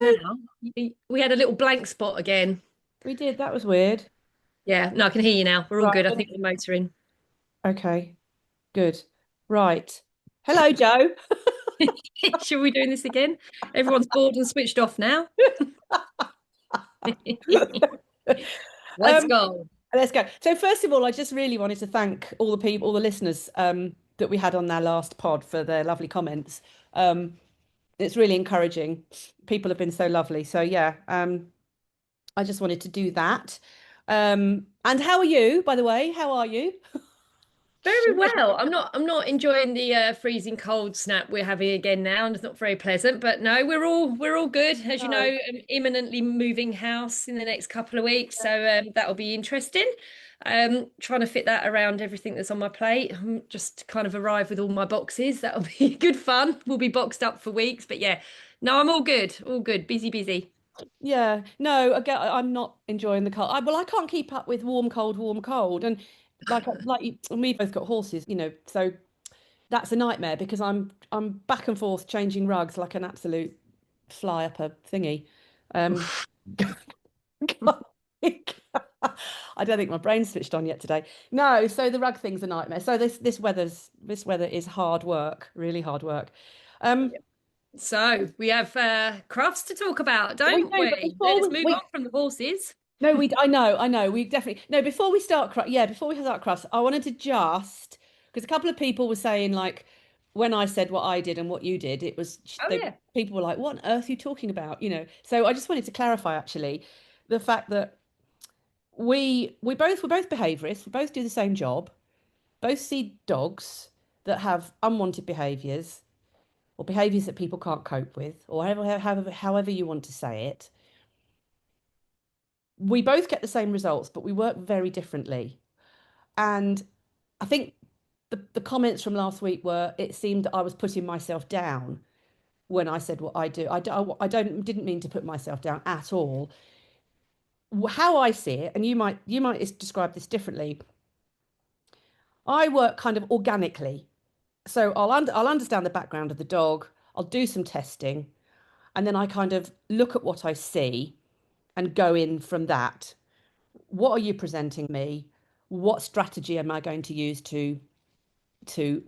now. We had a little blank spot again. We did. That was weird. Yeah, no, I can hear you now. We're all good. I Right. think we're motoring. Okay. Good. Right. Hello, Joe. Should we doing this again? Everyone's bored and switched off now. Let's Um, go. let's go. So first of all, I just really wanted to thank all the people, all the listeners that we had on our last pod for their lovely comments. Um, it's really encouraging. People have been so lovely. So yeah, I just wanted to do that. And how are you, by the way? How are you? Very well. I'm not enjoying the freezing cold snap we're having again now, and it's not very pleasant. But no, we're all good. As you know, No. I'm imminently moving house in the next couple of weeks, so that'll be interesting. Trying to fit that around everything that's on my plate. Just kind of arrive with all my boxes. That'll be good fun. We'll be boxed up for weeks, but yeah, no, I'm all good. All good. Busy, busy. Yeah, no, again, I'm not enjoying the cold. Well, I can't keep up with warm, cold, and and we both got horses, so that's a nightmare because I'm back and forth changing rugs like an absolute fly up a thingy. Um, can't think. I don't think my brain's switched on yet today. No, so the rug thing's a nightmare. So this weather is hard work, really hard work. Um, So we have crafts to talk about, we don't do, but we? Let's move on from the horses. no, I know, we definitely, no, before we start, before we start crafts, I wanted to just, because a couple of people were saying, like, when I said what I did and what you did, Oh yeah. people were like, what on earth are you talking about? So I just wanted to clarify, actually, the fact that we're both behaviorists, we both do the same job, both see dogs that have unwanted behaviors or behaviors that people can't cope with, or however you want to say it. We both get the same results, but we work very differently. And I think the comments from last week were it seemed that I was putting myself down when I said what I do. I didn't mean to put myself down at all. How I see it, and you might describe this differently. I work kind of organically. So I'll understand the background of the dog. I'll do some testing, and then I kind of look at what I see and go in from that. What are you presenting me? What strategy am I going to use to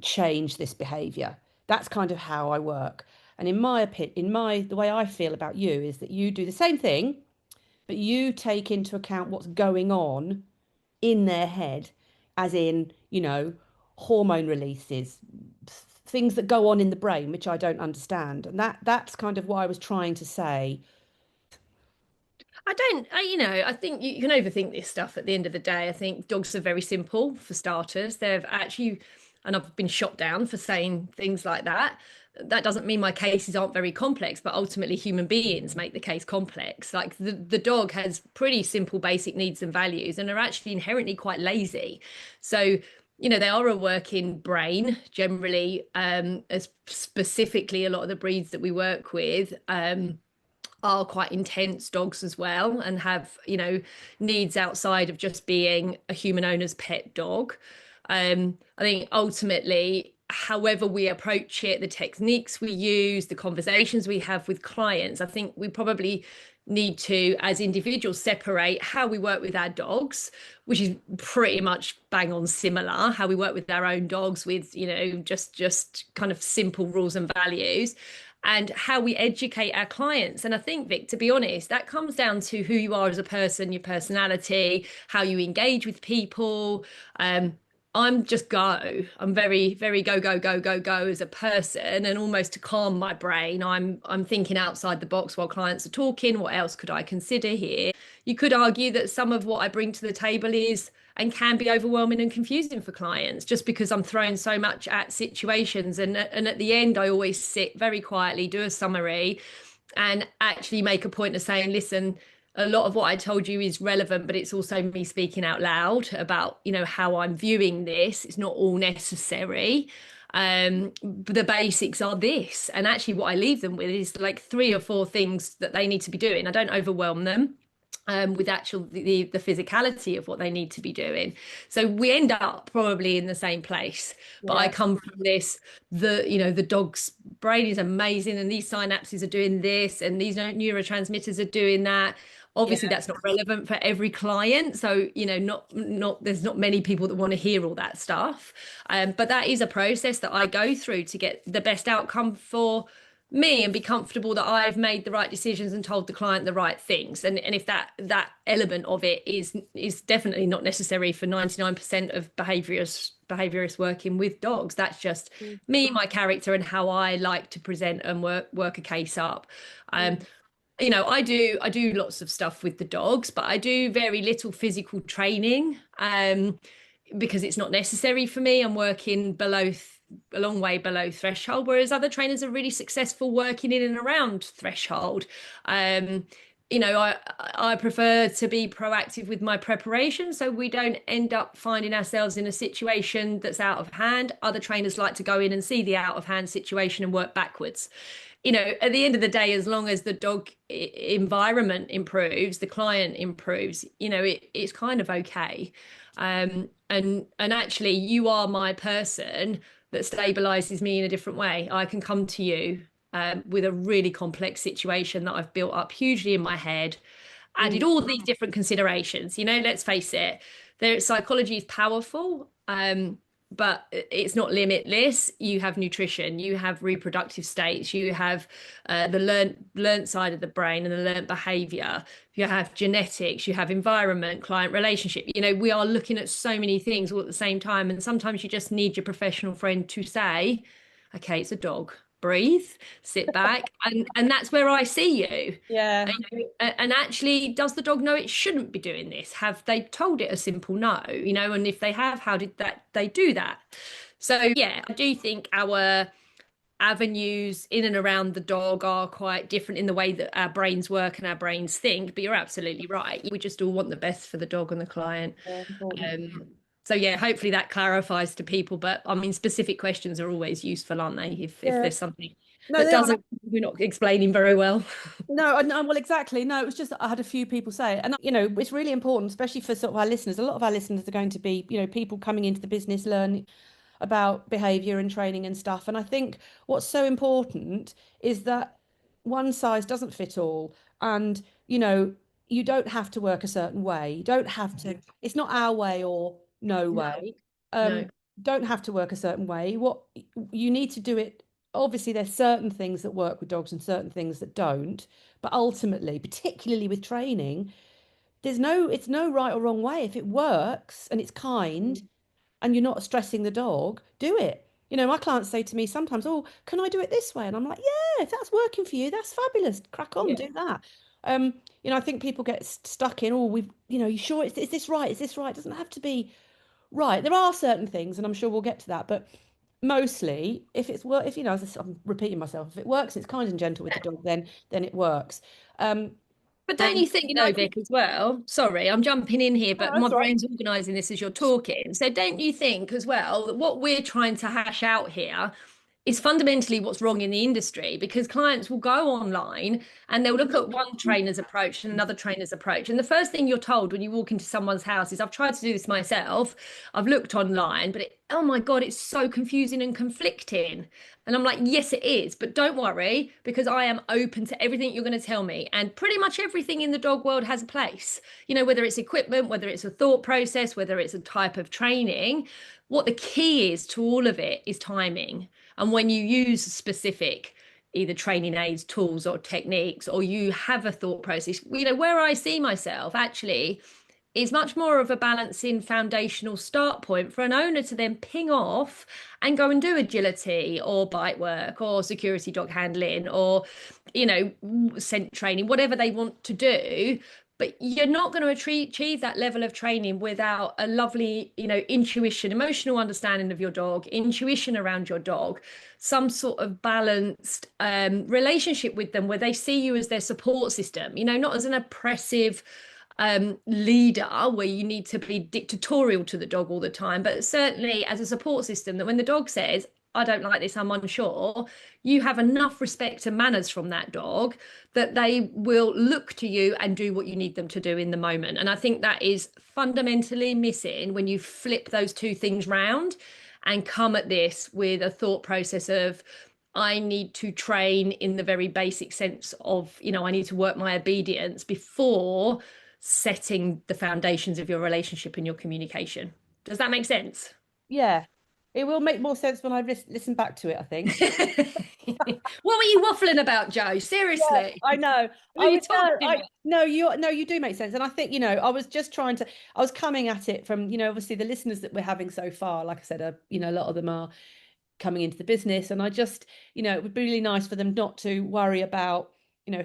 change this behavior? That's kind of how I work. And in my opinion, the way I feel about you is that you do the same thing, but you take into account what's going on in their head, as in, hormone releases, things that go on in the brain, which I don't understand. And that's kind of what I was trying to say. I think you can overthink this stuff at the end of the day. I think dogs are very simple for starters. They've actually, and I've been shot down for saying things like that. That doesn't mean my cases aren't very complex, but ultimately human beings make the case complex. Like the dog has pretty simple basic needs and values and are actually inherently quite lazy. So, they are a working brain generally, as specifically a lot of the breeds that we work with. Are quite intense dogs as well and have needs outside of just being a human owner's pet dog. I think ultimately however we approach it, the techniques we use, the conversations we have with clients, I think we probably need to as individuals separate how we work with our dogs, which is pretty much bang on similar how we work with our own dogs with just kind of simple rules and values, and how we educate our clients. And I think, Vic, to be honest, that comes down to who you are as a person, your personality, how you engage with people. I'm just go. I'm very, very go, go, go, go, go as a person. And almost to calm my brain, I'm thinking outside the box while clients are talking. What else could I consider here? You could argue that some of what I bring to the table is and can be overwhelming and confusing for clients just because I'm throwing so much at situations. And at the end, I always sit very quietly, do a summary, and actually make a point of saying, listen, a lot of what I told you is relevant, but it's also me speaking out loud about, how I'm viewing this. It's not all necessary. But the basics are this. And actually what I leave them with is like three or four things that they need to be doing. I don't overwhelm them. with actual the physicality of what they need to be doing. So we end up probably in the same place. But I Yeah. come from this, the dog's brain is amazing and these synapses are doing this and these neurotransmitters are doing that. Obviously Yeah. that's not relevant for every client. So, not there's not many people that want to hear all that stuff. But that is a process that I go through to get the best outcome for me and be comfortable that I've made the right decisions and told the client the right things. And if that element of it is definitely not necessary for 99% of behaviorists working with dogs, that's just Mm. me, my character, and how I like to present and work a case up. Um, Mm. I do lots of stuff with the dogs, but I do very little physical training. Because it's not necessary for me. I'm working a long way below threshold, whereas other trainers are really successful working in and around threshold. Um, I prefer to be proactive with my preparation so we don't end up finding ourselves in a situation that's out of hand. Other trainers like to go in and see the out of hand situation and work backwards. At the end of the day, as long as the dog environment improves, the client improves, it's kind of okay. And actually, you are my person that stabilizes me in a different way. I can come to you with a really complex situation that I've built up hugely in my head, added Mm. all these different considerations. Let's face it, psychology is powerful. But it's not limitless. You have nutrition, you have reproductive states, you have the learnt side of the brain and the learnt behavior. You have genetics, you have environment, client relationship. We are looking at so many things all at the same time, and sometimes you just need your professional friend to say, "Okay, it's a dog. Breathe, sit back," and that's where I see you. Yeah. And actually, does the dog know it shouldn't be doing this? Have they told it a simple no? And if they have, how did they do that? So yeah, I do think our avenues in and around the dog are quite different in the way that our brains work and our brains think. But you're absolutely right. We just all want the best for the dog and the client. Yeah, important. So yeah, hopefully that clarifies to people. But I mean, specific questions are always useful, aren't they? If Yeah. there's something No, that they are. doesn't, we're not explaining very well. No, no, well, exactly. No, it was just that I had a few people say it. And, it's really important, especially for sort of our listeners. A lot of our listeners are going to be, people coming into the business, learning about behavior and training and stuff. And I think what's so important is that one size doesn't fit all. And, you don't have to work a certain way. You don't have to, it's not our way or no No, way. no. Don't have to work a certain way. What you need to do it. Obviously, there's certain things that work with dogs and certain things that don't. But ultimately, particularly with training, it's no right or wrong way. If it works and it's kind and you're not stressing the dog, do it. My clients say to me sometimes, "Oh, can I do it this way?" And I'm like, "Yeah, if that's working for you, that's fabulous. Crack on, Yeah. do that." I think people get stuck in, "Oh, you sure is this right? Is this right?" It doesn't have to be right. There are certain things, and I'm sure we'll get to that, but mostly, if as I'm repeating myself, if it works, it's kind and gentle with the dog, then it works. Um, But don't and you think I though, think, Vic, as well? Sorry, I'm jumping in here, oh, but my that's all right. brain's organising this as you're talking. So don't you think as well that what we're trying to hash out here is fundamentally what's wrong in the industry? Because clients will go online and they'll look at one trainer's approach and another trainer's approach. And the first thing you're told when you walk into someone's house is, "I've tried to do this myself. I've looked online, but oh my God, it's so confusing and conflicting." And I'm like, "Yes, it is, but don't worry because I am open to everything you're going to tell me." And pretty much everything in the dog world has a place, whether it's equipment, whether it's a thought process, whether it's a type of training. What the key is to all of it is timing. And when you use specific either training aids, tools, or techniques, or you have a thought process, where I see myself actually is much more of a balancing foundational start point for an owner to then ping off and go and do agility or bite work or security dog handling or scent training, whatever they want to do. But you're not going to achieve that level of training without a lovely intuition, emotional understanding of your dog, intuition around your dog, some sort of balanced relationship with them where they see you as their support system, not as an oppressive leader where you need to be dictatorial to the dog all the time, but certainly as a support system that when the dog says, I don't like this, I'm unsure, you have enough respect and manners from that dog that they will look to you and do what you need them to do in the moment. And I think that is fundamentally missing when you flip those two things round and come at this with a thought process of, I need to train in the very basic sense of, I need to work my obedience before setting the foundations of your relationship and your communication. Does that make sense? Yeah, it will make more sense when I listen back to it, I think. What were you waffling about, Joe? Yeah, Seriously. I know. Who are I you was no, talking I about? no, you do make sense. And I think, I was just trying to, I was coming at it from, obviously the listeners that we're having so far, like I said, a lot of them are coming into the business. And I just, it would be really nice for them not to worry about,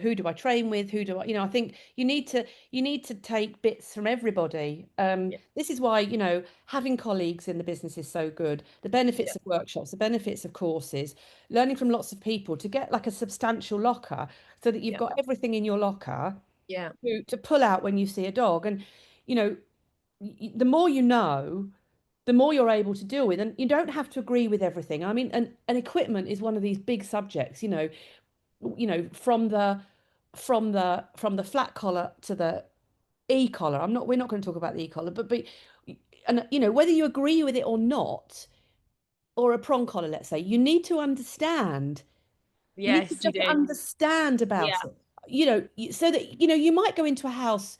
who do I train with? Who do I, I think you need to take bits from everybody. Yeah, This is why, having colleagues in the business is so good. The yeah, benefits of workshops, the benefits of courses, learning from lots of people to get like a substantial locker so that you've yeah, got everything in your locker yeah, to pull out when you see a dog. And, you know, the more you know, the more you're able to deal with. And you don't have to agree with everything. I mean, and equipment is one of these big subjects, from the flat collar to the e-collar. We're not going to talk about the e-collar, but and whether you agree with it or not, or a prong collar, let's say, you need to understand. You need to yes, you just do. understand Yeah, about it, so that you might go into a house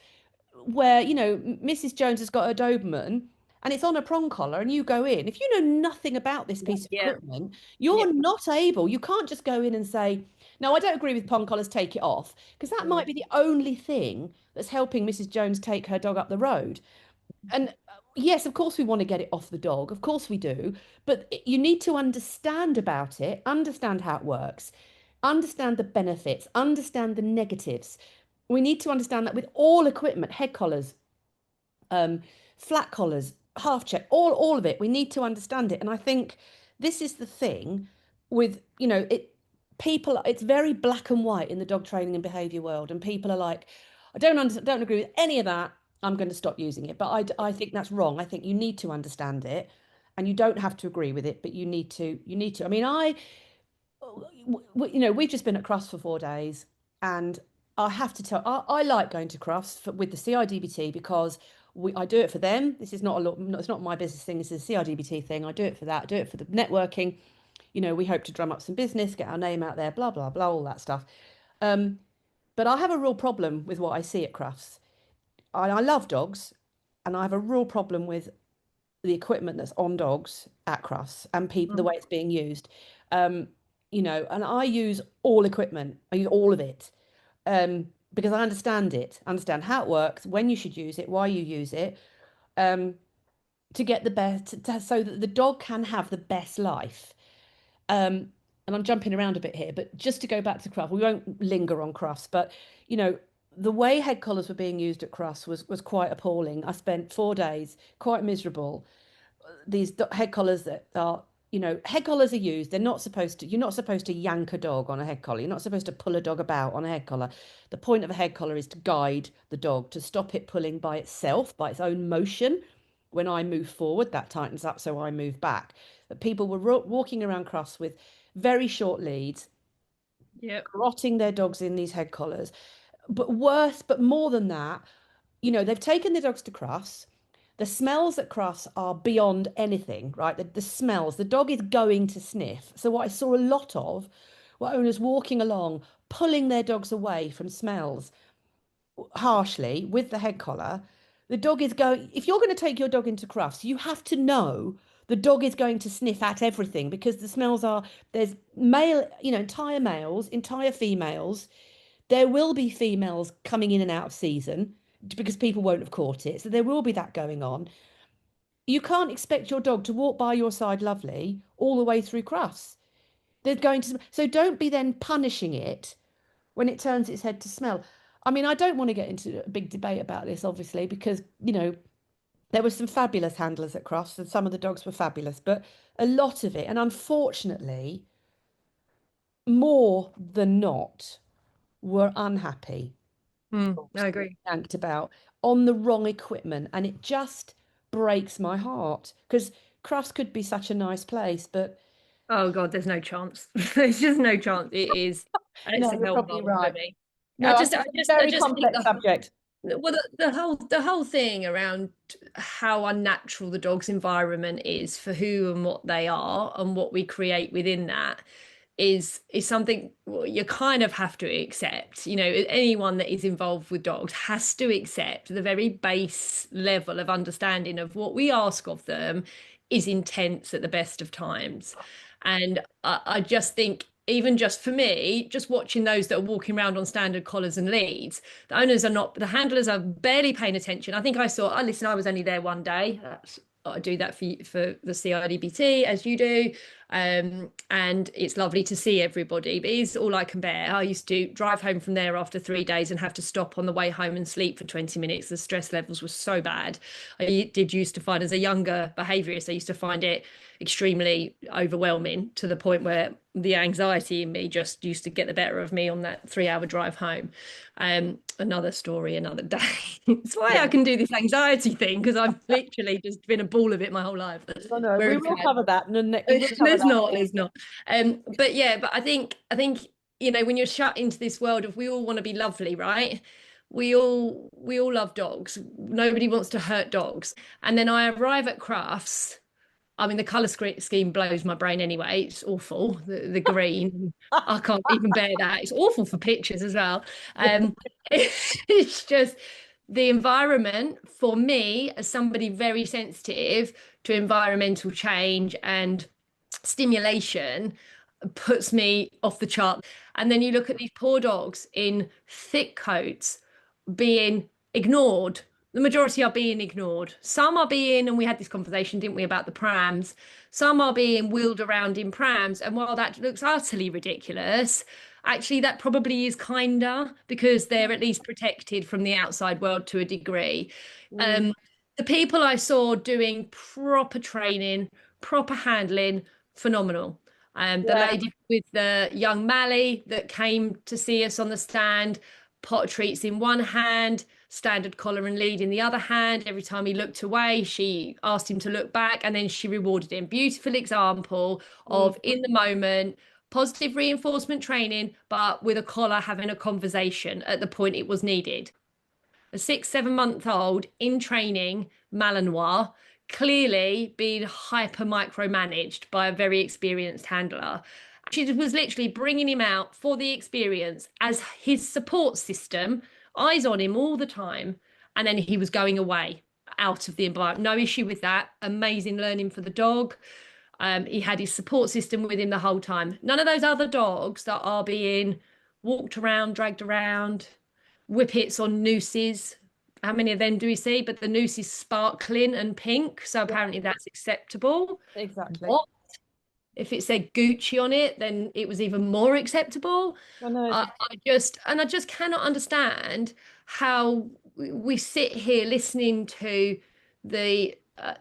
where Mrs. Jones has got a Doberman and it's on a prong collar, and you go in. If you know nothing about this piece of yeah, equipment, yeah. you're not able. You can't just go in and say, "No, I don't agree with prong collars. Take it off," because that might Mm. be the only thing that's helping Mrs. Jones take her dog up the road. And yes, of course we want to get it off the dog. Of course we do. But you need to understand about it, understand how it works, understand the benefits, understand the negatives. We need to understand that with all equipment, head collars, um, flat collars, half check, all of it. We need to understand it. And I think this is the thing with, people, it's very black and white in the dog training and behavior world. And people are like, don't agree with any of that. I'm going to stop using it. But I think that's wrong. I think you need to understand it, and you don't have to agree with it, but you need to. I mean, we've just been at Crufts for 4 days, and I have to tell, I like going to Crufts with the CIDBT because I do it for them. This is not a lot, it's not my business thing. This is a CIDBT thing. I do it for that. I do it for the networking. We hope to drum up some business, get our name out there, blah blah blah, all that stuff. Um, but I have a real problem with what I see at Crufts. I love dogs, and I have a real problem with the equipment that's on dogs at Crufts and people the Mm. way it's being used. Um, and I use all equipment. I use all of it. Because I understand it, understand how it works, when you should use it, why you use it, um, to get the best, so that the dog can have the best life. Um, and I'm jumping around a bit here, but just to go back to Crufts, we won't linger on Crufts, but you know, the way head collars were being used at Crufts was quite appalling. I spent 4 days quite miserable. These head collars that are, head collars are used. You're not supposed to yank a dog on a head collar. You're not supposed to pull a dog about on a head collar. The point of a head collar is to guide the dog, to stop it pulling by itself, by its own motion. When I move forward, that tightens up, so I move back. But people were walking around Crufts with very short leads, Yep. grotting their dogs in these head collars. But worse, but more than that, they've taken the dogs to Crufts. The smells at Crufts are beyond anything, right? The smells, the dog is going to sniff. So what I saw a lot of were owners walking along, pulling their dogs away from smells harshly with the head collar. The dog is going, if you're going to take your dog into Crufts, you have to know the dog is going to sniff at everything, because the smells are, there's male, entire males, entire females. There will be females coming in and out of season because people won't have caught it. So there will be that going on. You can't expect your dog to walk by your side lovely all the way through Crufts. They're going to, so don't be then punishing it when it turns its head to smell. I mean, I don't want to get into a big debate about this, obviously, because, there were some fabulous handlers at Crufts and some of the dogs were fabulous, but a lot of it, and unfortunately, more than not, were unhappy. Mm, Dogs I being agree. yanked about on the wrong equipment, and it just breaks my heart because Crufts could be such a nice place, but Oh God, there's no chance. There's just no chance. It is, and it's No, a you're probably hellhole for right. me. I No, I just, think I it's a just, I very just think complex subject. well, the whole thing around how unnatural the dog's environment is for who and what they are and what we create within that is something you kind of have to accept. Anyone that is involved with dogs has to accept the very base level of understanding of what we ask of them is intense at the best of times. And I just think, even just for me, just watching those that are walking around on standard collars and leads, the owners are not, the handlers are barely paying attention. I think I saw, listen, I was only there one day. I do that for the CIDBT as you do. And it's lovely to see everybody, but it's all I can bear. I used to drive home from there after 3 days and have to stop on the way home and sleep for 20 minutes. The stress levels were so bad. I did used to find, as a younger behaviourist, I used to find it extremely overwhelming to the point where the anxiety in me just used to get the better of me on that 3 hour drive home. Another story, another day. It's why I Yeah. can do this anxiety thing, because I've literally just been a ball of it my whole life. No, no, we Whereas will cover that. No, no, we will cover there's that. not, there's not. But yeah, but I think when you're shut into this world of, we all want to be lovely, right? We all love dogs. Nobody wants to hurt dogs. And then I arrive at Crufts. I mean, the color scheme blows my brain anyway. It's awful. The green, I can't even bear that. It's awful for pictures as well. Um, it's just the environment for me, as somebody very sensitive to environmental change and stimulation, puts me off the chart. And then you look at these poor dogs in thick coats being ignored. The majority are being ignored. Some are being, and we had this conversation, didn't we, about the prams? Some are being wheeled around in prams. And while that looks utterly ridiculous, actually, that probably is kinder because they're at least protected from the outside world to a degree. Mm, Um, the people I saw doing proper training, proper handling, phenomenal. The yeah. lady with the young Mally that came to see us on the stand, pot of treats in one hand, standard collar and lead in the other hand. Every time he looked away, she asked him to look back, and then she rewarded him. Beautiful example Mm, of, in the moment, positive reinforcement training, but with a collar having a conversation at the point it was needed. A 6, 7 month old in training, Malinois, clearly being hyper micromanaged by a very experienced handler. She was literally bringing him out for the experience as his support system, eyes on him all the time. And then he was going away out of the environment. No issue with that. Amazing learning for the dog. He had his support system with him the whole time. None of those other dogs that are being walked around, dragged around, whippets on nooses. How many of them do we see? But the noose is sparkling and pink, so yeah, apparently that's acceptable. exactly. What if it said Gucci on it? Then it was even more acceptable. I know. I just cannot understand how we sit here listening to the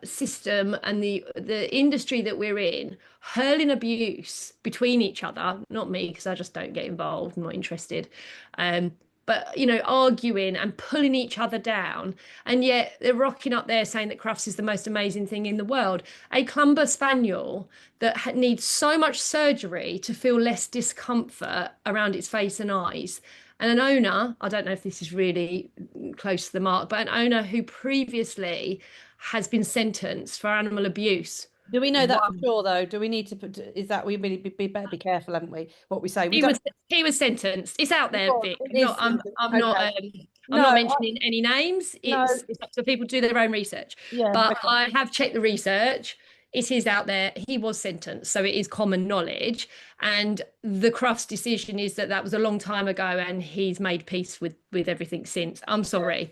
system and the industry that we're in hurling abuse between each other. Not me, because I just don't get involved. I'm not interested. Um, but arguing and pulling each other down, and yet they're rocking up there saying that Crufts is the most amazing thing in the world. A Clumber Spaniel that needs so much surgery to feel less discomfort around its face and eyes. And an owner, I don't know if this is really close to the mark, but an owner who previously has been sentenced for animal abuse. Do we know that for One. sure, though? Do we need to put, is that we really better be careful, haven't we? What we say. We He don't. was he was sentenced. It's out there, Oh, Vic. it I'm not is. I'm I'm not Okay. I'm No, not mentioning any names. no. It's up to people to do their own research. Yeah. But Okay. I have checked the research. It is out there. He was sentenced, so it is common knowledge. And the Crufts decision is that that was a long time ago, and he's made peace with everything since. I'm Yeah. sorry.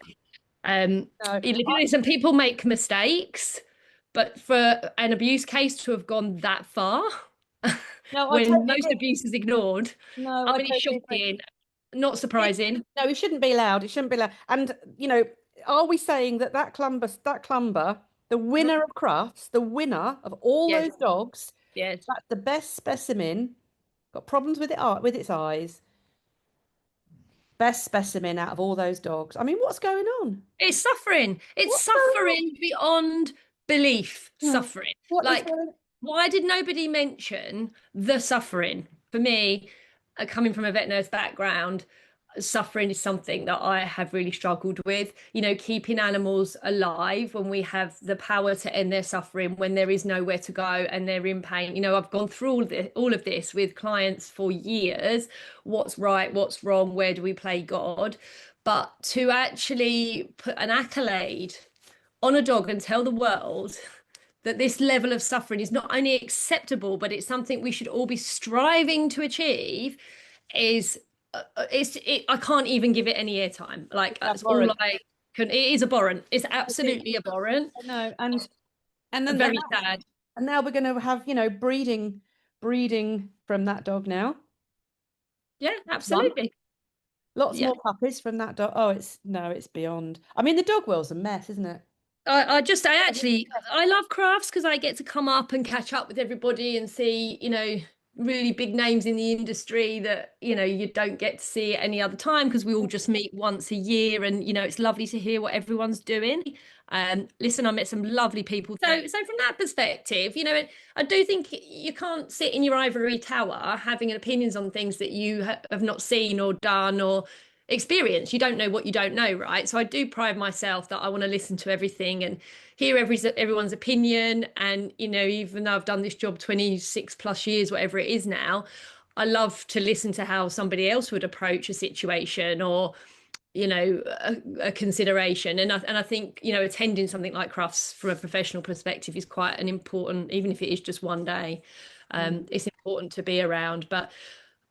Um, No. Listen, people make mistakes, but for an abuse case to have gone that far, No, I when totally most agree. abuse is ignored, No, I I mean, it's totally agree. shocking. Not It, surprising. no, it shouldn't be allowed. It shouldn't be allowed. And are we saying that that clumber, the Mhm. winner of Crafts, the winner of all Yes, those dogs, yes. that's the best specimen. Got problems with with its eyes. Best specimen out of all those dogs. I mean, what's going on? It's suffering. It's What's going suffering beyond belief. on? Suffering. What is Like, going on? why did nobody mention the suffering? For me, coming from a vet nurse background, suffering is something that I have really struggled with. Keeping animals alive when we have the power to end their suffering, when there is nowhere to go and they're in pain. I've gone through all of this with clients for years. What's right? What's wrong? Where do we play God? But to actually put an accolade on a dog and tell the world that this level of suffering is not only acceptable, but it's something we should all be striving to achieve is I can't even give it any airtime. Like that's all Abhorrent. I can. It is abhorrent. It's It is. absolutely abhorrent. I know. And then Very sad. and now we're going to have, breeding from that dog now. Yeah, One. absolutely. Lots Yeah. more puppies from that dog. Oh, it's no, it's beyond. I mean, the dog world's a mess, isn't it? I love crafts because I get to come up and catch up with everybody and see, really big names in the industry that, you don't get to see at any other time because we all just meet once a year and, it's lovely to hear what everyone's doing. Listen, I met some lovely people. So from that perspective, I do think you can't sit in your ivory tower having opinions on things that you have not seen or done or experience. You don't know what you don't know, right? So I do pride myself that I want to listen to everything and hear everyone's opinion. And even though I've done this job 26 plus years, whatever it is now, I love to listen to how somebody else would approach a situation or a consideration. And I think attending something like Crufts from a professional perspective is quite an important, even if it is just one day. Mm. It's important to be around, but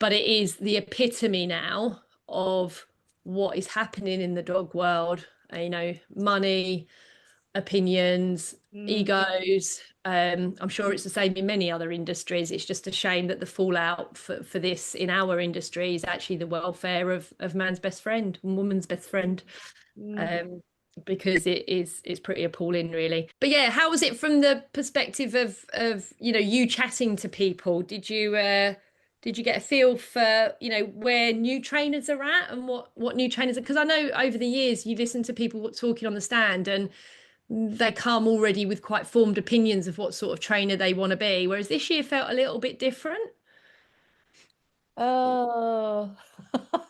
it is the epitome now of what is happening in the dog world. Money, opinions, Mm. egos. I'm sure it's the same in many other industries. It's just a shame that the fallout for this in our industry is actually the welfare of man's best friend and woman's best friend. Mm. Um, because it's pretty appalling, really. But yeah, how was it from the perspective of you chatting to people? Did you get a feel for where new trainers are at and what new trainers are? Because I know over the years you listen to people talking on the stand and they come already with quite formed opinions of what sort of trainer they want to be, whereas this year felt a little bit different. Oh,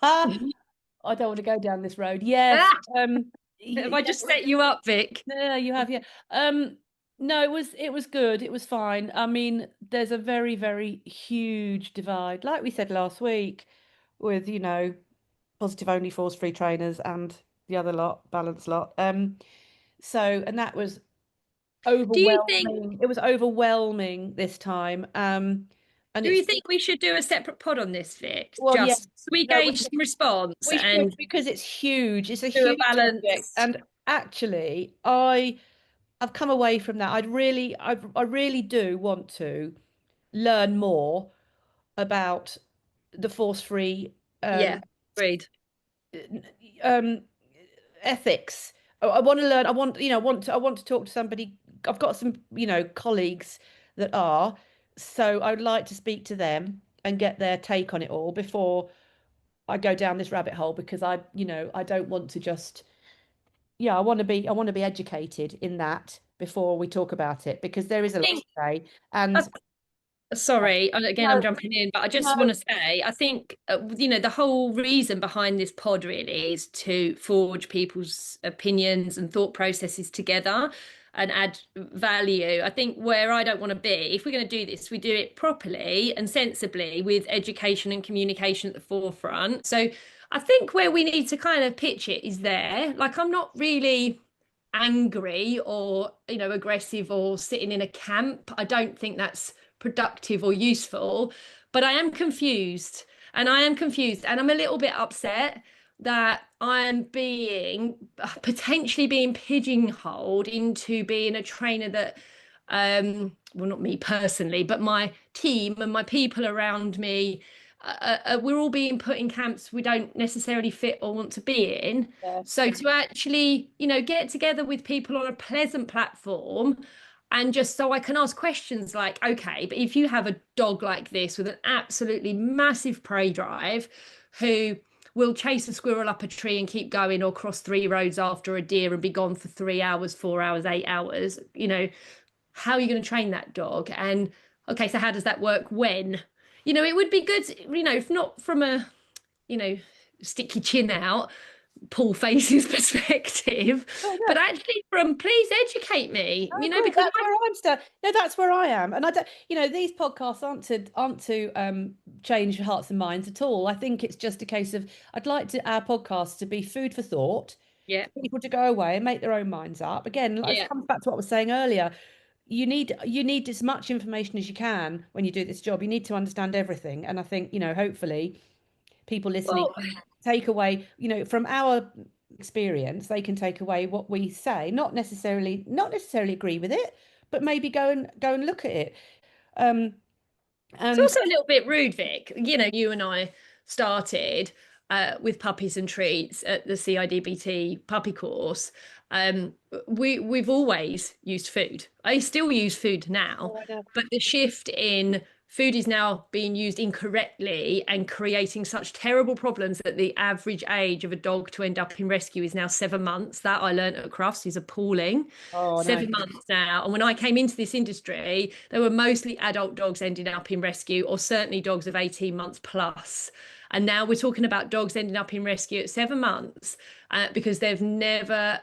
I don't want to go down this road. Yes. Ah, have I Yeah, just set you up, Vic? yeah, you have, yeah. No, it was good. It was fine. I mean, there's a very, very huge divide, like we said last week, with, positive only force free trainers and the other lot, balance lot. So and that was Do you think overwhelming. It was overwhelming this time. And do you it's think we should do a separate pod on this, Vic? well, yeah, Just so we no, gauge some response we should and because it's huge. It's a do a huge subject, balanced. and actually, I've come away from that. I really do want to learn more about the force-free Yeah, agreed. um, ethics. I want to learn. I want to talk to somebody. I've got some, colleagues that are. So I would like to speak to them and get their take on it all before I go down this rabbit hole because I don't want to just, yeah, I want to be educated in that before we talk about it because there is a lot to say. I And Sorry, and again, I'm no, jumping in, but I just want no, to say, I think, the whole reason behind this pod really is to forge people's opinions and thought processes together and add value. I think where I don't want to be, if we're going to do this, we do it properly and sensibly with education and communication at the forefront. So I think where we need to kind of pitch it is there. Like, I'm not really angry or aggressive or sitting in a camp. I don't think that's productive or useful, but I am confused and I'm a little bit upset that I'm being potentially being pigeonholed into being a trainer that well, not me personally, but my team and my people around me, we're all being put in camps we don't necessarily fit or want to be in. yeah, So to actually, get together with people on a pleasant platform and just so I can ask questions like, okay, but if you have a dog like this with an absolutely massive prey drive who will chase a squirrel up a tree and keep going or cross three roads after a deer and be gone for 3 hours, 4 hours, 8 hours, how are you going to train that dog? And okay, so how does that work when? It would be good, if not from a, you know, stick your chin out, Paul Face's perspective, Oh, but no. actually from please educate me, Oh, good. because That's where I'm standing. No, that's where I am. And I don't, these podcasts aren't to change hearts and minds at all. I think it's just a case of I'd like our podcasts to be food for thought yeah, for people to go away and make their own minds up. Again, it yeah. comes back to what I was saying earlier. You need as much information as you can when you do this job. You need to understand everything. And I think, hopefully people listening Well, can take away, from our experience, they can take away what we say, not necessarily agree with it, but maybe go and look at it. Um, it's and also a little bit rude, Vic. You and I started with puppies and treats at the CIDBT puppy course. We've always used food. I still use food now, Oh, I know. but the shift in food is now being used incorrectly and creating such terrible problems that the average age of a dog to end up in rescue is now 7 months. That I learned at Crufts is appalling. Oh, no. 7 months now. And when I came into this industry, there were mostly adult dogs ending up in rescue, or certainly dogs of 18 months plus. And now we're talking about dogs ending up in rescue at 7 months because they've never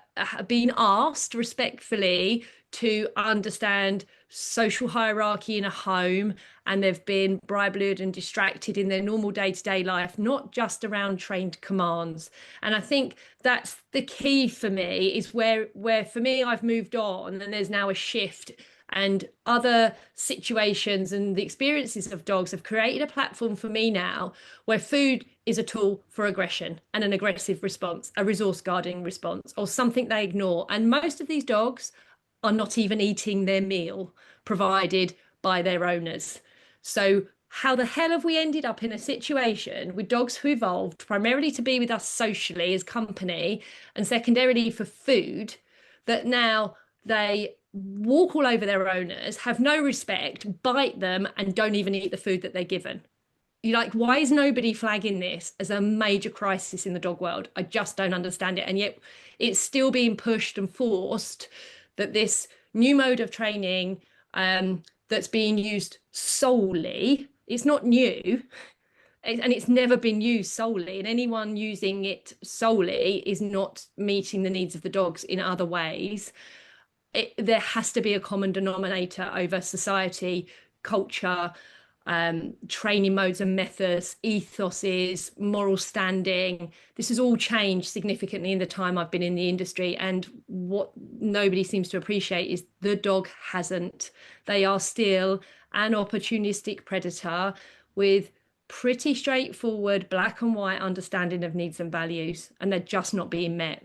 been asked respectfully to understand social hierarchy in a home, and they've been bribed and distracted in their normal day-to-day life, not just around trained commands. And I think that's the key for me, is where for me I've moved on and there's now a shift, and other situations and the experiences of dogs have created a platform for me now where food is a tool for aggression and an aggressive response, a resource guarding response, or something they ignore. And most of these dogs are not even eating their meal provided by their owners. So how the hell have we ended up in a situation with dogs who evolved primarily to be with us socially as company, and secondarily for food, that now they walk all over their owners, have no respect, bite them, and don't even eat the food that they're given? You're like, why is nobody flagging this as a major crisis in the dog world? I just don't understand it. And yet it's still being pushed and forced that this new mode of training, that's being used solely, it's not new, and it's never been used solely. And anyone using it solely is not meeting the needs of the dogs in other ways. There has to be a common denominator over society, culture, training modes and methods, ethoses, moral standing. This has all changed significantly in the time I've been in the industry. And what nobody seems to appreciate is the dog hasn't. They are still an opportunistic predator with pretty straightforward black and white understanding of needs and values, and they're just not being met.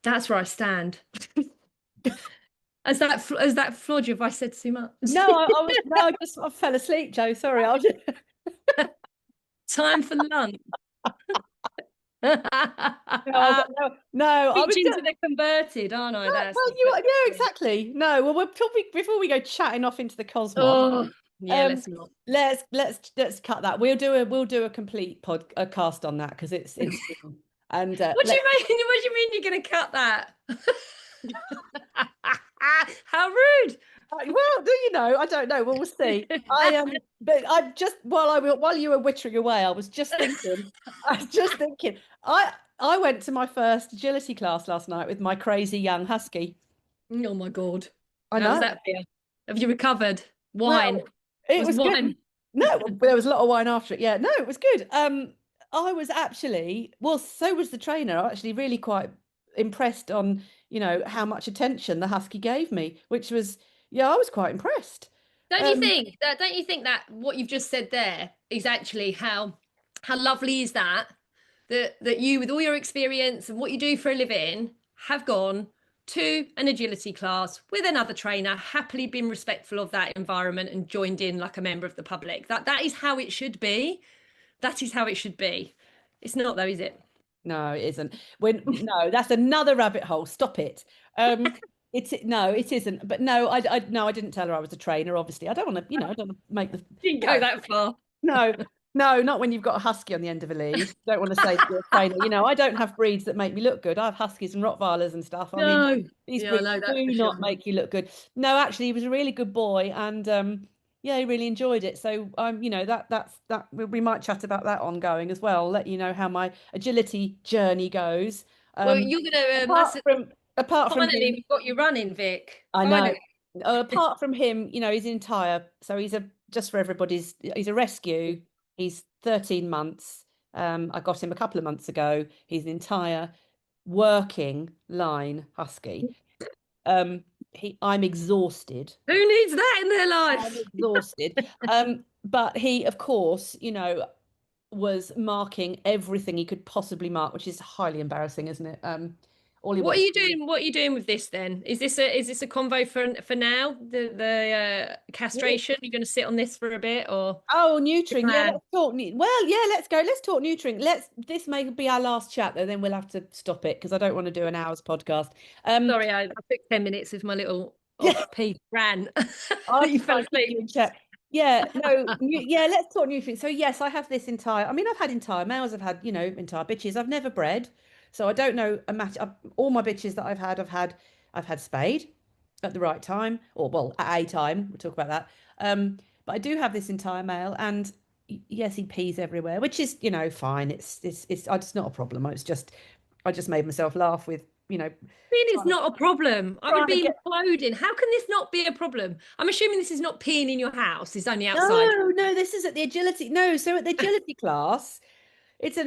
That's where I stand. As that flawed you if I said too much? No, I fell asleep, Joe. Sorry, I was just... Time for lunch. No, I was Preaching just... to the converted, aren't I? That's Well, the yeah, question. exactly. No, well, we're probably before we go chatting off into the cosmos. Oh, yeah, Um, let's not. let's cut that. We'll do a complete podcast on that because it's interesting. And What do you mean? What do you mean you're going to cut that? How rude. well, do you know? I don't know. Well, we'll see. But I just while you were wittering away, I was just thinking. I was just thinking. I went to my first agility class last night with my crazy young husky. Oh my God. I How does know. that feel? Have you recovered? Wine. Well, it Was was good. wine? No, there was a lot of wine after it. Yeah, no, it was good. I was actually, well, so was the trainer. I actually really quite impressed on, how much attention the husky gave me, which was, yeah, I was quite impressed. Don't you Um, think that? Don't you think that what you've just said there is actually how lovely is that that you, with all your experience and what you do for a living, have gone to an agility class with another trainer, happily been respectful of that environment and joined in like a member of the public. That is how it should be. That is how it should be. It's not though, is it? no, it isn't. No, that's another rabbit hole. Stop it. No, it isn't. But no, no, I didn't tell her I was a trainer. Obviously, I don't want to, I don't want to make the Didn't go that far. no. No, not when you've got a husky on the end of a lead. Don't want to say that you're a trainer. I don't have breeds that make me look good. I have huskies and Rottweilers and stuff. I mean, No. these Yeah, I breeds know that for do sure. not make you look good. No, actually, he was a really good boy, and yeah, he really enjoyed it. So, that we might chat about that ongoing as well. Let you know how my agility journey goes. Well, Um, you're gonna apart from apart from finally him. we've got you running, Vic. I know. Finally. Apart from him, he's entire. So just for everybody's, he's a rescue. He's 13 months. I got him a couple of months ago. He's an entire working line husky. Um, I'm exhausted. Who needs that in their I'm life? exhausted. But he, of course, was marking everything he could possibly mark, which is highly embarrassing, isn't it? All he What are wants you to do. doing? What are you doing with this then? Is this a convo for now? The castration? You're going to sit on this for a bit, or Oh, the neutering. Yeah, plan? let's talk. Well, yeah, let's go. Let's talk neutering. This may be our last chat though, then we'll have to stop it because I don't want to do an hour's podcast. Um, Sorry, I took 10 minutes with my little yeah, off-piece rant. I'll You fell try and keep asleep. you in check. Yeah, no, yeah, let's talk neutering. So yes, I have this entire, I mean, I've had entire males, I've had, entire bitches. I've never bred. So I don't know a match. All my bitches that I've had spayed at the right time, or well, at a time. We'll talk about that. But I do have this entire male, and yes, he pees everywhere, which is, fine. It's not a problem. I just made myself laugh with, Peeing is trying to not a problem. I would trying to be get. imploding. How can this not be a problem? I'm assuming this is not peeing in your house. It's only outside. No, no, this is at the agility. No, so at the agility class, it's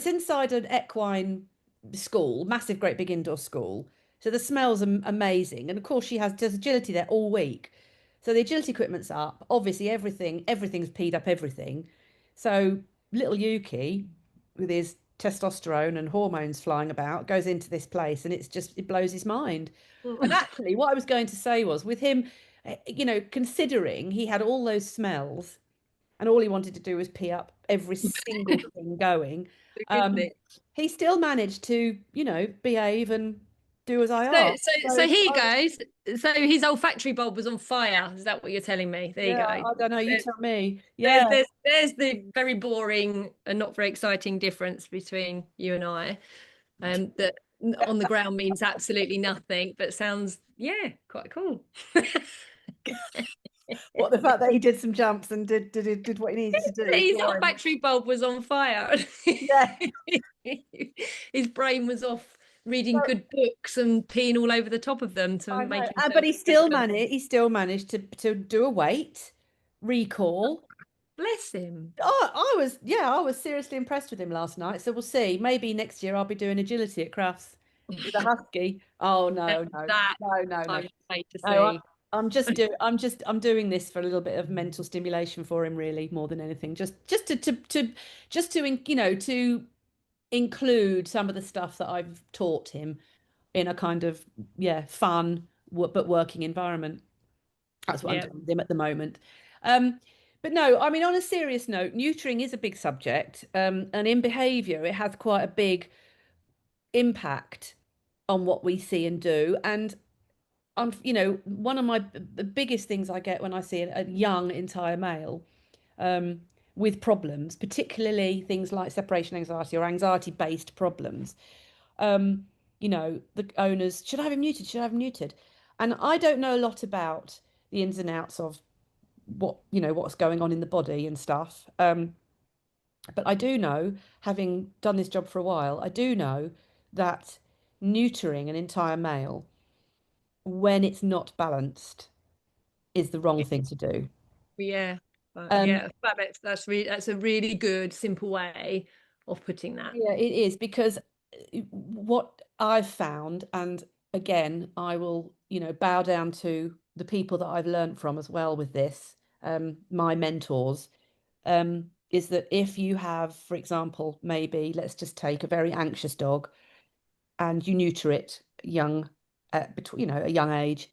inside an equine school, massive, great big indoor school. So the smells are amazing, and of course she does agility there all week. So the agility equipment's up. Obviously, everything's peed up everything. So little Yuki, with his testosterone and hormones flying about, goes into this place, and it blows his mind. And actually, what I was going to say was with him, considering he had all those smells and all he wanted to do was pee up every single thing going. Um, Goodness. he still managed to, behave and do as I So, asked. so, So so here you I was, go. So his olfactory bulb was on fire. Is that what you're telling me? There you yeah, go. I don't know. You There- tell me. There's Yeah, there's there's the very boring and not very exciting difference between you and I. That on the ground means absolutely nothing, but sounds quite cool. what the fact that he did some jumps and did what he needed to do is His boring. olfactory bulb was on fire. Yeah. His brain was off reading good books and peeing all over the top of them to I know. make But himself he feel still good. managed. He still managed to do a weight recall. Bless him. Oh, I was seriously impressed with him last night. So we'll see. Maybe next year I'll be doing agility at Crufts with a husky. Oh Now no, no, that no, no, no. I'm paid to No, see. I'm doing this for a little bit of mental stimulation for him, really, more than anything. To include some of the stuff that I've taught him in a kind of fun but working environment. That's what I'm Yeah, doing with him at the moment. Um, but no, I mean, on a serious note, neutering is a big subject, and in behaviour, it has quite a big impact on what we see and do. And one of the biggest things I get when I see a young entire male um, with problems, particularly things like separation anxiety or anxiety-based problems. The owners, should I have him neutered? Should I have him neutered? And I don't know a lot about the ins and outs of what's going on in the body and stuff. But I do know, having done this job for a while, I do know that neutering an entire male when it's not balanced is the wrong thing to do. yeah, Um, yeah. That's a really good, simple way of putting that. yeah, it is because what I've found, and again, I will, bow down to the people that I've learned from as well with this, my mentors, is that if you have, for example, maybe let's just take a very anxious dog and you neuter it young, between, a young age,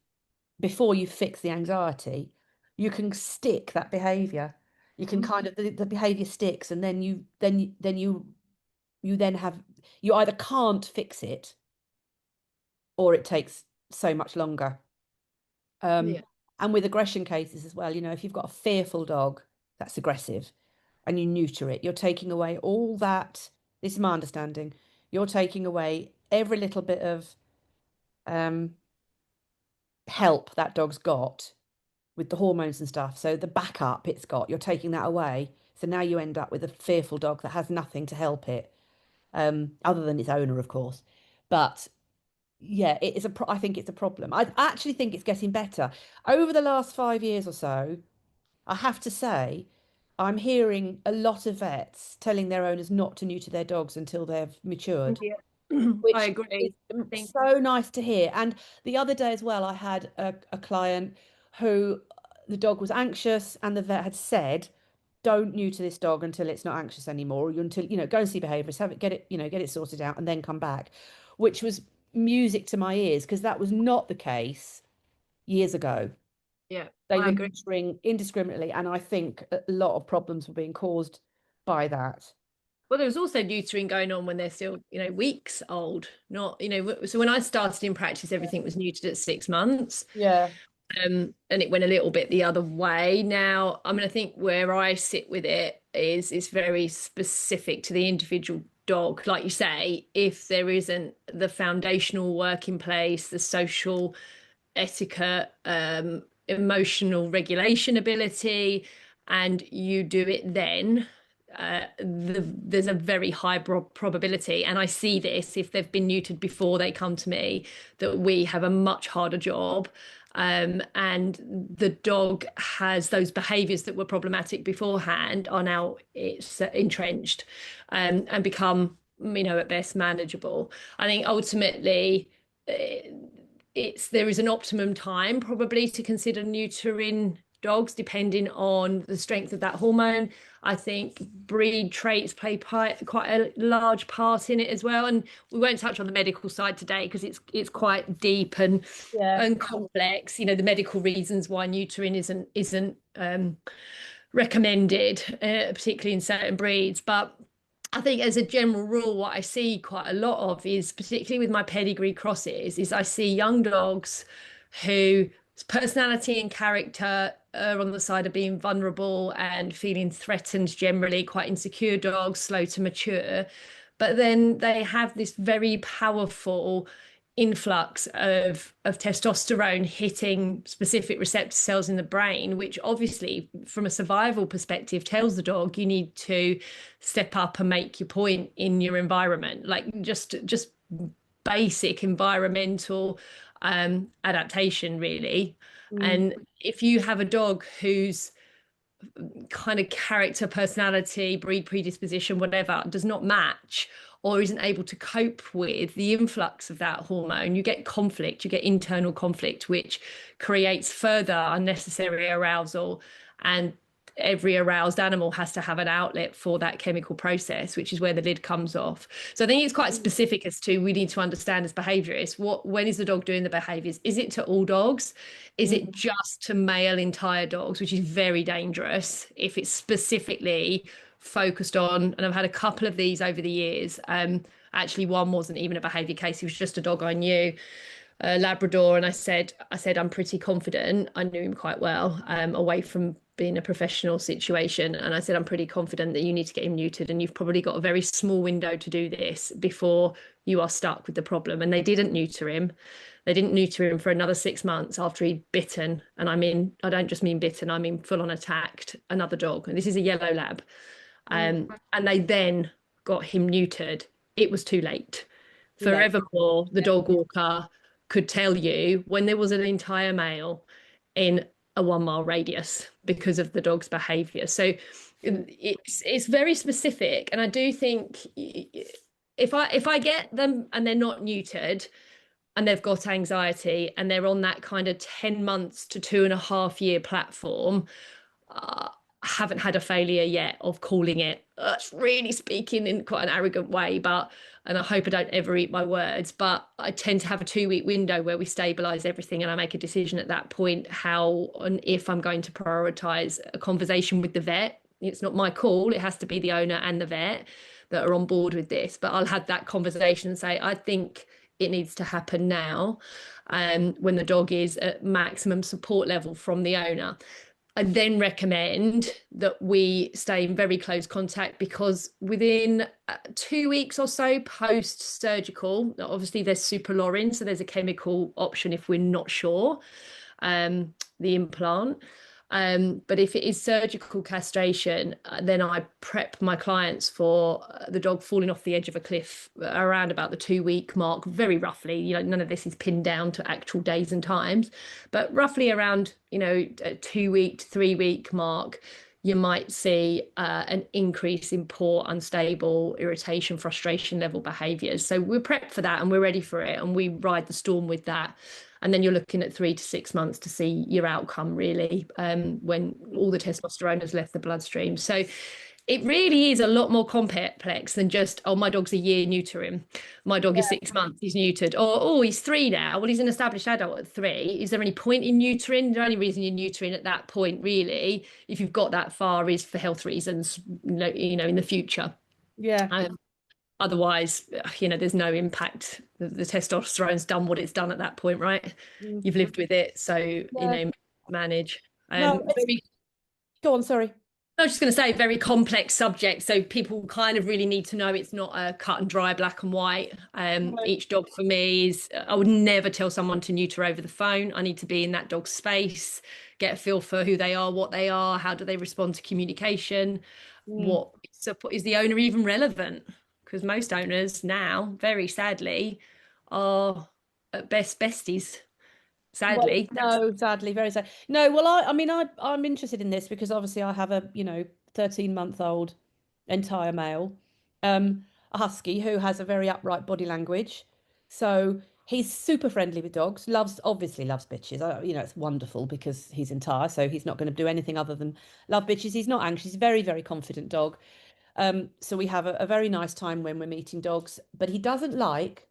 before you fix the anxiety, you can stick that behavior. You can Mhm. kind of the behavior sticks, and you then have you either can't fix it or it takes so much longer. Um, Yeah. and with aggression cases as well, if you've got a fearful dog that's aggressive, and you neuter it, you're taking away all that. This is my understanding. You're taking away every little bit of um, help that dog's got with the hormones and stuff. So the backup it's got, you're taking that away. So now you end up with a fearful dog that has nothing to help it, other than its owner, of course. But yeah, it is I think it's a problem. I actually think it's getting better. Over the last 5 years or so, I have to say, I'm hearing a lot of vets telling their owners not to neuter their dogs until they've matured, Yeah, I which is agree. I think, so nice to hear. And the other day as well, I had a client who the dog was anxious, and the vet had said, "Don't neuter this dog until it's not anxious anymore. You until go and see behaviourist, have it, get it, get it sorted out, and then come back," which was music to my ears because that was not the case years ago. yeah, They I were agree. neutering indiscriminately, and I think a lot of problems were being caused by that. Well, there was also neutering going on when they're still, weeks old. Not, so when I started in practice, everything was neutered at 6 months. Yeah. And it went a little bit the other way. Now, I mean, I think where I sit with it is it's very specific to the individual dog. Like you say, if there isn't the foundational work in place, the social etiquette, emotional regulation ability, and you do it then, there's a very high probability, and I see this if they've been neutered before they come to me, that we have a much harder job. And the dog has those behaviors that were problematic beforehand are now it's entrenched, and become, at best manageable. I think ultimately, there is an optimum time probably to consider neutering dogs depending on the strength of that hormone. I think breed traits play quite a large part in it as well. And we won't touch on the medical side today because it's quite deep Yeah. and complex. The medical reasons why neutering isn't recommended, particularly in certain breeds. But I think as a general rule, what I see quite a lot of is, particularly with my pedigree crosses, is I see young dogs whose personality and character are on the side of being vulnerable and feeling threatened generally, quite insecure dogs, slow to mature. But then they have this very powerful influx of testosterone hitting specific receptor cells in the brain, which obviously from a survival perspective tells the dog you need to step up and make your point in your environment, like just basic environmental adaptation really. Mm. And if you have a dog whose kind of character, personality, breed predisposition, whatever, does not match or isn't able to cope with the influx of that hormone, you get conflict, you get internal conflict, which creates further unnecessary arousal. And every aroused animal has to have an outlet for that chemical process, which is where the lid comes off. So I think it's quite specific as to, we need to understand as behaviorists, when is the dog doing the behaviors? Is it to all dogs? Is it Mm. just to male entire dogs, which is very dangerous if it's specifically focused on, and I've had a couple of these over the years. Actually, one wasn't even a behavior case, he was just a dog I knew, Labrador, and I said I'm pretty confident. I knew him quite well, away from being a professional situation, and I said I'm pretty confident that you need to get him neutered, and you've probably got a very small window to do this before you are stuck with the problem. And they didn't neuter him. They didn't neuter him for another 6 months after he'd bitten, and I don't just mean bitten, I mean full on attacked another dog, and this is a yellow lab. Mm. And they then got him neutered. It was too late. Too late. Forevermore, the Yeah. dog walker could tell you when there was an entire male in a 1 mile radius because of the dog's behavior. So Mm. it's very specific. And I do think if I get them and they're not neutered and they've got anxiety and they're on that kind of 10 months to 2.5 year platform, haven't had a failure yet of calling it. That's really speaking in quite an arrogant way, and I hope I don't ever eat my words, but I tend to have a 2 week window where we stabilize everything and I make a decision at that point how and if I'm going to prioritize a conversation with the vet. It's not my call, it has to be the owner and the vet that are on board with this, but I'll have that conversation and say, I think it needs to happen now, when the dog is at maximum support level from the owner. I then recommend that we stay in very close contact, because within 2 weeks or so post surgical, obviously there's supralorin, so there's a chemical option if we're not sure, the implant. But if it is surgical castration, then I prep my clients for the dog falling off the edge of a cliff around about the 2 week mark, very roughly. None of this is pinned down to actual days and times, but roughly around, a 2 week, 3 week mark, you might see an increase in poor, unstable, irritation, frustration level behaviors. So we're prepped for that and we're ready for it, and we ride the storm with that. And then you're looking at 3 to 6 months to see your outcome, really, when all the testosterone has left the bloodstream. So it really is a lot more complex than just, oh, my dog's a year, neuter him. My dog is 6 months, he's neutered. Or, oh, he's 3 now. Well, he's an established adult at 3. Is there any point in neutering? The only reason you're neutering at that point, really, if you've got that far, is for health reasons, in the future. Yeah. Otherwise, there's no impact. The testosterone's done what it's done at that point, right? Mm. You've lived with it, so Yeah. manage. No, go on, sorry. I was just going to say, very complex subject. So people kind of really need to know it's not a cut and dry, black and white. No. Each dog for me is, I would never tell someone to neuter over the phone. I need to be in that dog's space, get a feel for who they are, what they are, how do they respond to communication, Mm. what support, is the owner even relevant? Because most owners now, very sadly, are at best besties. Well, Sadly, that's no, sadly, very sad. No, well, I mean, I'm interested in this because obviously I have a, 13-month-old entire male, a husky who has a very upright body language. So he's super friendly with dogs, obviously loves bitches. It's wonderful because he's entire, so he's not going to do anything other than love bitches. He's not anxious, he's a very, very confident dog. So we have a very nice time when we're meeting dogs, but he doesn't like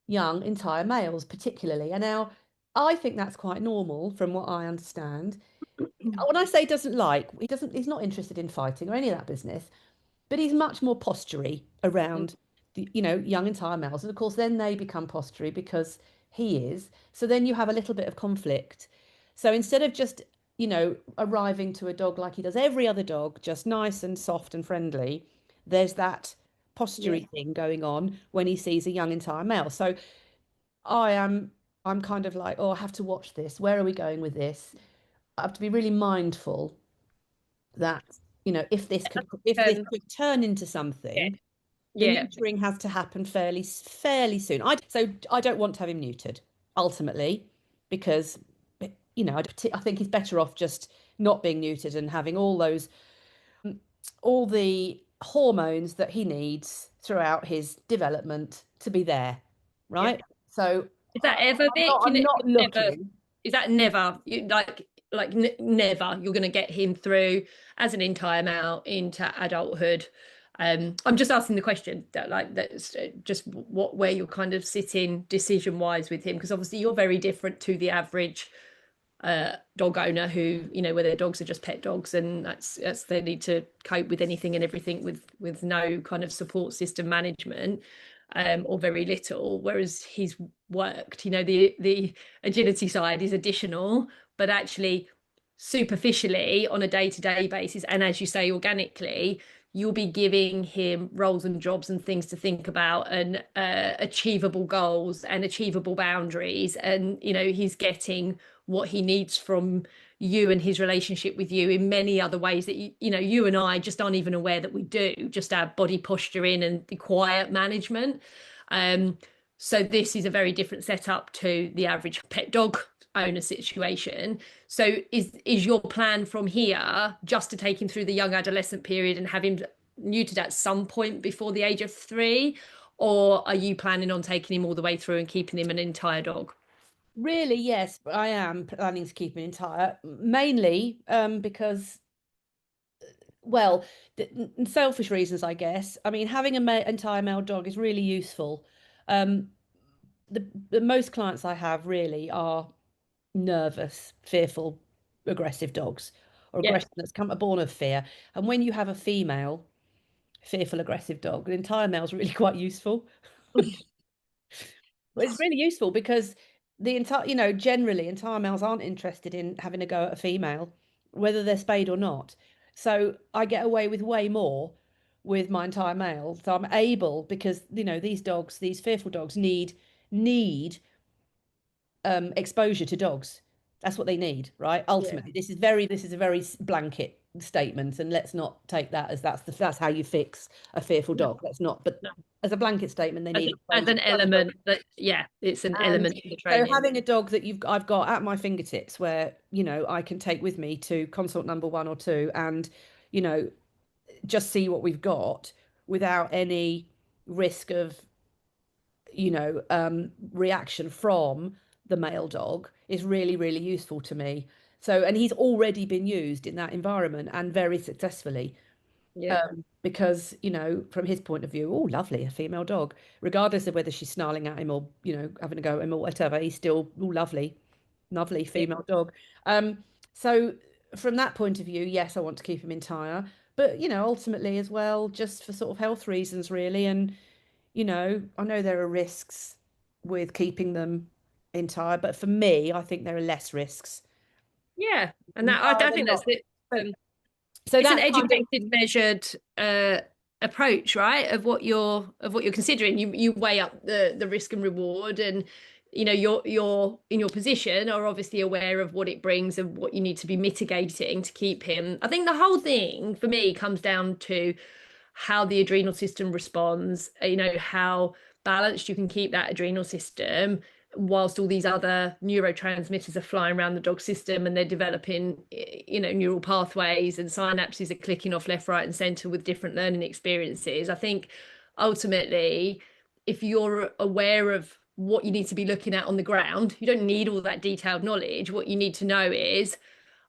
young entire males particularly. And now I think that's quite normal from what I understand. When I say doesn't like, he's not interested in fighting or any of that business, but he's much more postury around the, young entire males. And of course, then they become postury because he is. So then you have a little bit of conflict. So instead of just, arriving to a dog like he does every other dog, just nice and soft and friendly, there's that yeah. postury thing going on when he sees a young entire male. So I am I'm kind of like, oh, I have to watch this. Where are we going with this? I have to be really mindful that, if this Um, could turn into yeah, something, the yeah. neutering has to happen fairly soon. I don't want to have him neutered ultimately because I think he's better off just not being neutered and having all the hormones that he needs throughout his development to be there, Yeah. right? So Is that ever, Vic? I'm not Never. looking. Is that never? Never. You're going to get him through as an entire male into adulthood. I'm just asking the question that, that's just where you're kind of sitting decision wise with him, because obviously you're very different to the average dog owner who, where their dogs are just pet dogs, and that's they need to cope with anything and everything with no kind of support system management, or very little. Whereas he's worked, the agility side is additional, but actually superficially on a day-to-day basis, and as you say, organically, you'll be giving him roles and jobs and things to think about, and achievable goals and achievable boundaries, and he's getting what he needs from you and his relationship with you in many other ways that you and I just aren't even aware that we do, just our body posturing and the quiet management. So this is a very different setup to the average pet dog owner situation. So is your plan from here just to take him through the young adolescent period and have him neutered at some point before the age of 3? Or are you planning on taking him all the way through and keeping him an entire dog? Really, yes, but I am planning to keep him entire, mainly because, well, selfish reasons, I guess. I mean, having a entire male dog is really useful. Um, the most clients I have really are nervous, fearful, aggressive dogs, or Yeah. aggression that's come born of fear. And when you have a female, fearful, aggressive dog, an entire male is really quite useful. Well, it's really useful because generally entire males aren't interested in having a go at a female. whether they're spayed or not. So I get away with way more with my entire male. So I'm able, because these dogs, these fearful dogs, need exposure to dogs. That's what they need, right? Yeah. Ultimately, this is a very blanket statement, and let's not take that as that's how you fix a fearful No, dog. Let's not. But no. as a blanket statement, they As, need as exposure an to some dogs. element that, yeah, it's an And element of the so training. having a dog that I've got at my fingertips, where I can take with me to consult number one or two, and you know just see what we've got without any risk of reaction from the male dog, is really, really useful to me. So, and he's already been used in that environment and very successfully. Yeah. Because, from his point of view, oh, lovely, a female dog, regardless of whether she's snarling at him or, having a go at him or whatever, he's still, oh, lovely, lovely Yeah. female dog. Um, so from that point of view, yes, I want to keep him entire, but, ultimately as well, just for sort of health reasons, really. And I know there are risks with keeping them entire, but for me, I think there are less risks. Yeah. And that I Rather than think that's not. it. So, Um, so it's an that's kind of, educated, measured approach, right? Of what you're considering. You weigh up the risk and reward, and you're in your position are obviously aware of what it brings and what you need to be mitigating to keep him. I think the whole thing for me comes down to how the adrenal system responds, how balanced you can keep that adrenal system whilst all these other neurotransmitters are flying around the dog system and they're developing, neural pathways and synapses are clicking off left, right, and center with different learning experiences. I think ultimately, if you're aware of what you need to be looking at on the ground, you don't need all that detailed knowledge. What you need to know is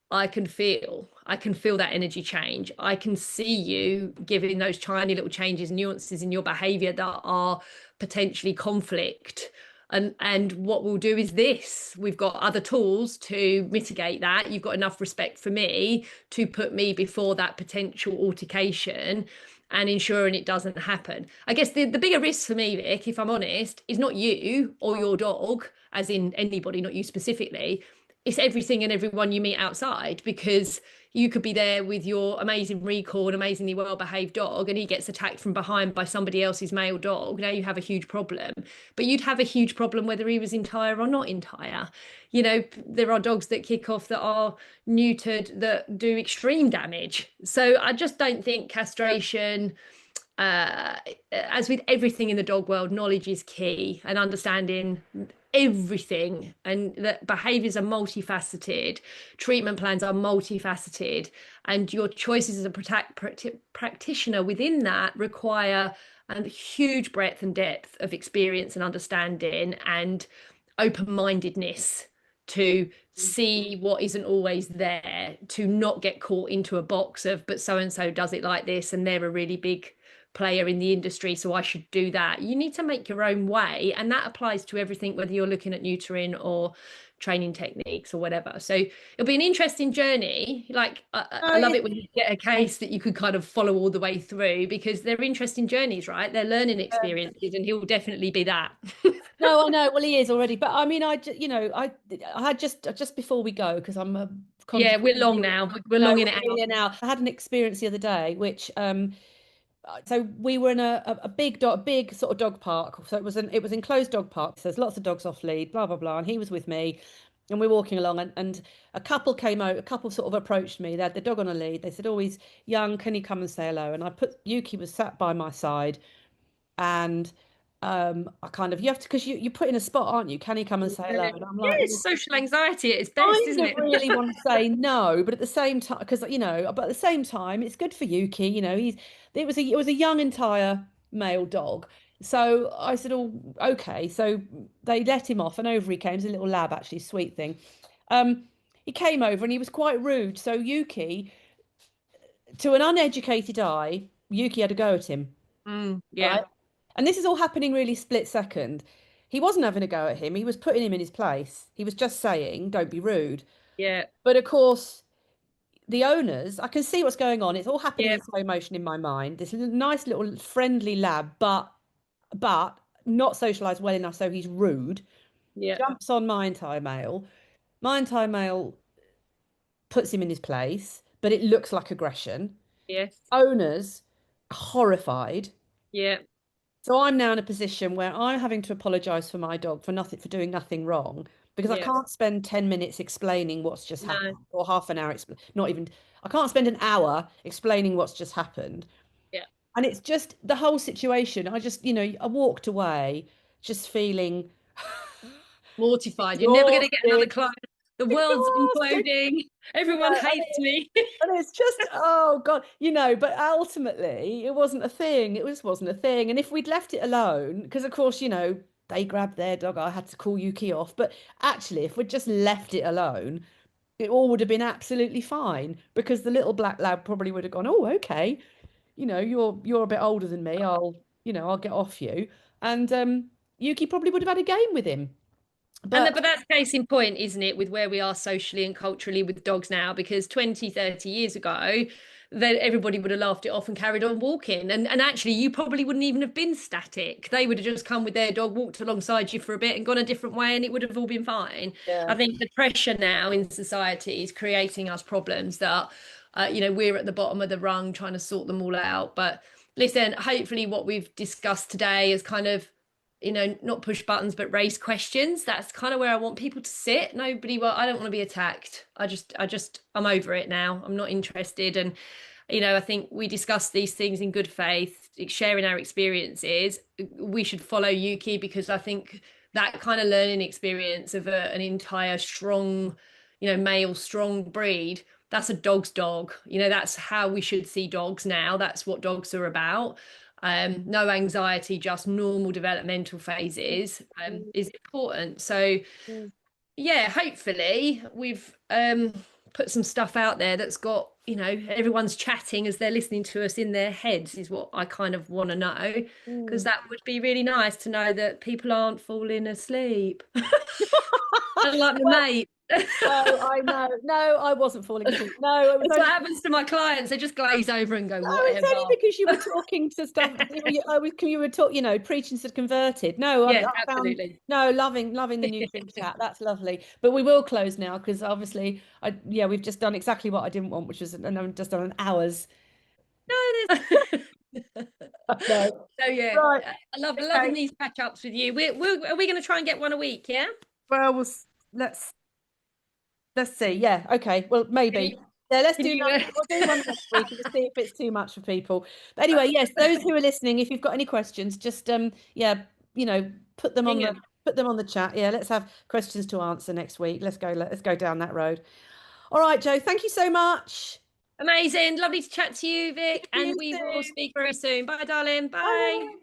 I can feel that energy change. I can see you giving those tiny little changes, nuances in your behavior that are potentially conflict. And what we'll do is this. We've got other tools to mitigate that. You've got enough respect for me to put me before that potential altercation and ensuring it doesn't happen. I guess the bigger risk for me, Vic, if I'm honest, is not you or your dog, as in anybody, not you specifically. It's everything and everyone you meet outside, because you could be there with your amazing recall and amazingly well behaved dog and he gets attacked from behind by somebody else's male dog. Now you have a huge problem, but you'd have a huge problem whether he was entire or not entire. There are dogs that kick off that are neutered that do extreme damage. So I just don't think castration, as with everything in the dog world, knowledge is key, and understanding everything, and that behaviors are multifaceted, treatment plans are multifaceted, and your choices as a practitioner within that require a huge breadth and depth of experience and understanding and open-mindedness to see what isn't always there, to not get caught into a box of, but so and so does it like this and they're a really big player in the industry, so I should do that. You need to make your own way, and that applies to everything, whether you're looking at neutering or training techniques or whatever. So it'll be an interesting journey. Like I love it, it when you get a case that you could kind of follow all the way through, because they're interesting journeys, right? They're learning experiences, and he'll definitely be that. no, I know. Well, he is already, but I mean, I had just before we go, because I'm conscious. Yeah, we're long now. We're No, longing it we're out. here now. I had an experience the other day, which so we were in a big sort of dog park. So it was enclosed dog park. So there's lots of dogs off lead, blah blah blah. And he was with me, and we're walking along, and a couple came out. A couple sort of approached me. They had the dog on a lead. They said, "Oh, he's young. Can you come and say hello?" And Yuki was sat by my side, and I kind of, you have to, because you put in a spot, aren't you? Can he come and say Yeah, hello? And I'm like, it's well, social anxiety at its best, kind isn't of it? really want to say no, but at the same time, because but at the same time, it's good for Yuki. It was a young entire male dog. So I said, oh, okay. So they let him off, and over he came. He's a little lab, actually, sweet thing. Um, he came over and he was quite rude. So Yuki, to an uneducated eye, Yuki had a go at him, Yeah, right? And this is all happening really split second. He wasn't having a go at him. He was putting him in his place. He was just saying, don't be rude. yeah, But of course, the owners, I can see what's going on. It's all happening yeah, in slow motion in my mind. This nice little friendly lab, but not socialized well enough, so he's rude. yeah. Jumps on my entire male. My entire male puts him in his place, but it looks like aggression. Yes. Owners horrified. Yeah. So I'm now in a position where I'm having to apologize for my dog for nothing, for doing nothing wrong, because I Yeah. can't spend 10 minutes explaining what's just No. happened, or half an hour, not even, I can't spend an hour explaining what's just happened. Yeah. And it's just the whole situation. I just, I walked away just feeling Mortified. You're never going to get another exhausted, client. The world's exhausted. imploding. Everyone hates me. And it's just, oh God, but ultimately it wasn't a thing. It just wasn't a thing. And if we'd left it alone, because of course, they grabbed their dog, I had to call Yuki off. But actually, if we'd just left it alone, it all would have been absolutely fine because the little black lab probably would have gone, oh, okay, you're a bit older than me. I'll get off you. And Yuki probably would have had a game with him. And But but that's case in point, isn't it, with where we are socially and culturally with dogs now? Because 20, 30 years ago, then everybody would have laughed it off and carried on walking. And actually, you probably wouldn't even have been static. They would have just come with their dog, walked alongside you for a bit and gone a different way, and it would have all been fine. I yeah, think the pressure now in society is creating us problems that, we're at the bottom of the rung trying to sort them all out. But listen, hopefully, what we've discussed today is kind of not push buttons, but raise questions. That's kind of where I want people to sit. I don't want to be attacked. I'm over it now. I'm not interested. And, I think we discuss these things in good faith, sharing our experiences. We should follow Yuki because I think that kind of learning experience of an entire strong, male strong breed, that's a dog's dog. That's how we should see dogs now. That's what dogs are about. No anxiety, just normal developmental phases is important. So yeah, hopefully we've put some stuff out there that's got, everyone's chatting as they're listening to us in their heads is what I kind of want to know, because Mm. that would be really nice to know that people aren't falling asleep. Unlike my Well, mate. no, I know. No, I wasn't falling asleep. No, it was That's what only happens to my clients. They just glaze over and go, no, it's whatever. only because you were talking to stuff. You were talking, preaching to the converted. No, Yeah, I found absolutely. no loving the Neutering chat. That's lovely. But we will close now because obviously, we've just done exactly what I didn't want, which was, and I've just done an hour's. No, there's No, so yeah, right. I love loving Okay. these catch ups with you. Are we going to try and get one a week? Yeah. Well, let's see. Yeah. Okay. Well, Can maybe. you, Yeah. Let's can do you that. We'll do one next week and just see if it's too much for people. But anyway, yes. Those who are listening, if you've got any questions, just yeah, put them on ping the 'em. chat. Yeah. Let's have questions to answer next week. Let's go down that road. All right, Joe. Thank you so much. Amazing, lovely to chat to you, See Vic, you and we will soon. speak very soon. Bye, darling. Bye. Bye.